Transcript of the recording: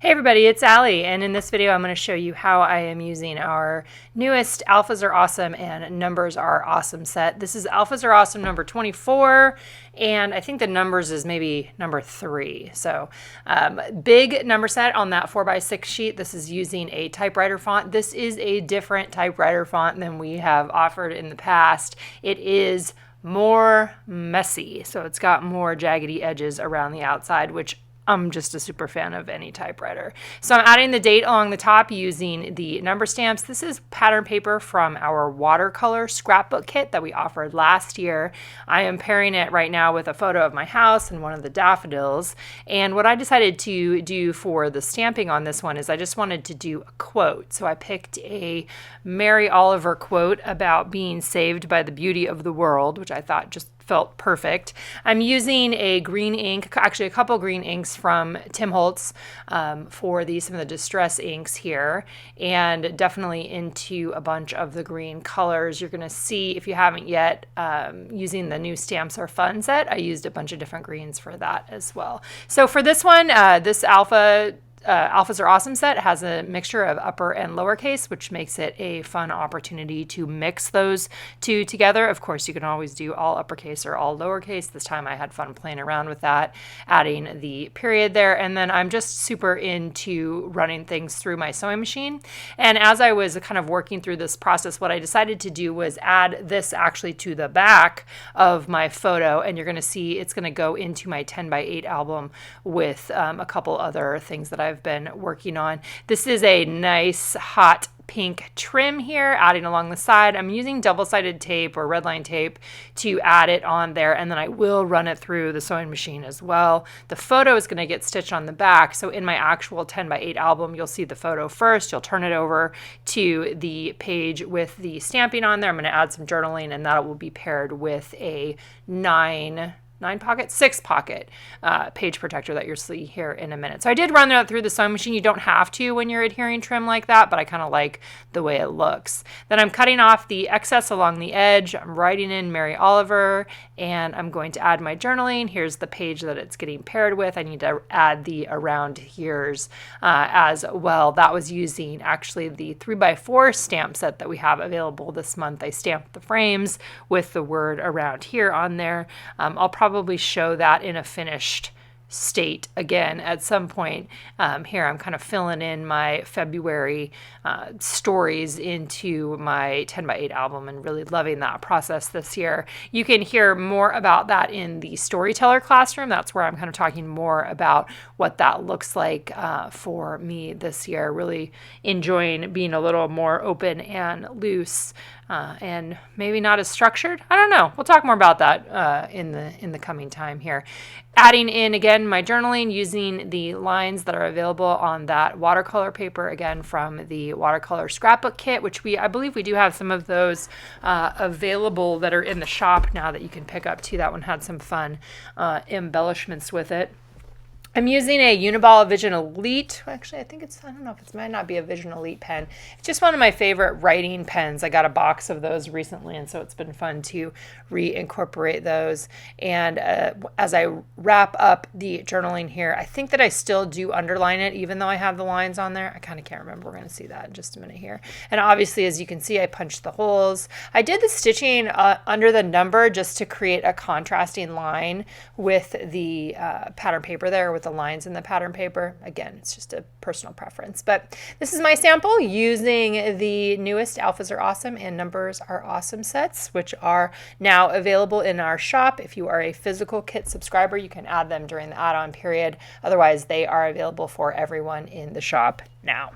Hey everybody, it's Allie, and in this video I'm going to show you how I am using our newest Alphas Are Awesome and Numbers Are Awesome set. This is Alphas Are Awesome number 24, and I think the numbers is maybe number 3. So big number set on that 4x6 sheet. This is using a typewriter font. This is a different typewriter font than we have offered in the past. It is more messy, so it's got more jaggedy edges around the outside, which I'm just a super fan of any typewriter. So I'm adding the date along the top using the number stamps. This is pattern paper from our watercolor scrapbook kit that we offered last year. I am pairing it right now with a photo of my house and one of the daffodils. And what I decided to do for the stamping on this one is I just wanted to do a quote. So I picked a Mary Oliver quote about being saved by the beauty of the world, which I thought just felt perfect. I'm using a green ink, actually a couple green inks from Tim Holtz for some of the distress inks here, and definitely into a bunch of the green colors. You're going to see, if you haven't yet, using the new Stamps Are Fun set, I used a bunch of different greens for that as well. So for this one, this Alphas Are Awesome set has a mixture of upper and lowercase, which makes it a fun opportunity to mix those two together. Of course, you can always do all uppercase or all lowercase. This time I had fun playing around with that, adding the period there. And then I'm just super into running things through my sewing machine. And as I was kind of working through this process, what I decided to do was add this actually to the back of my photo. And you're going to see it's going to go into my 10x8 album with a couple other things that I've been working on. This is a nice hot pink trim here, adding along the side. I'm using double-sided tape or red line tape to add it on there, and then I will run it through the sewing machine as well. The photo is going to get stitched on the back, so in my actual 10x8 album, you'll see the photo first. You'll turn it over to the page with the stamping on there. I'm going to add some journaling, and that will be paired with a 6 pocket page protector that you'll see here in a minute. So I did run that through the sewing machine. You don't have to when you're adhering trim like that, but I kind of like the way it looks. Then I'm cutting off the excess along the edge. I'm writing in Mary Oliver, and I'm going to add my journaling. Here's the page that it's getting paired with. I need to add the around here's as well. That was using actually the 3x4 stamp set that we have available this month. I stamped the frames with the word around here on there. I'll probably show that in a finished state again at some point. Here I'm kind of filling in my February stories into my 10x8 album and really loving that process this year. You can hear more about that in the Storyteller Classroom. That's where I'm kind of talking more about what that looks like for me this year. Really enjoying being a little more open and loose and maybe not as structured. I don't know. We'll talk more about that in the coming time here. Adding in again my journaling using the lines that are available on that watercolor paper, again from the watercolor scrapbook kit, which I believe we do have some of those available that are in the shop now that you can pick up too. That one had some fun embellishments with it. I'm using a Uniball Vision Elite. Actually, I don't know if it might not be a Vision Elite pen. It's just one of my favorite writing pens. I got a box of those recently, and so it's been fun to reincorporate those. And as I wrap up the journaling here, I think that I still do underline it, even though I have the lines on there. I kind of can't remember. We're going to see that in just a minute here. And obviously, as you can see, I punched the holes. I did the stitching under the number just to create a contrasting line with the pattern paper there, with the lines in the pattern paper. Again, it's just a personal preference, but this is my sample using the newest Alphas Are Awesome and Numbers Are Awesome sets, which are now available in our shop. If you are a physical kit subscriber, you can add them during the add-on period. Otherwise, they are available for everyone in the shop now.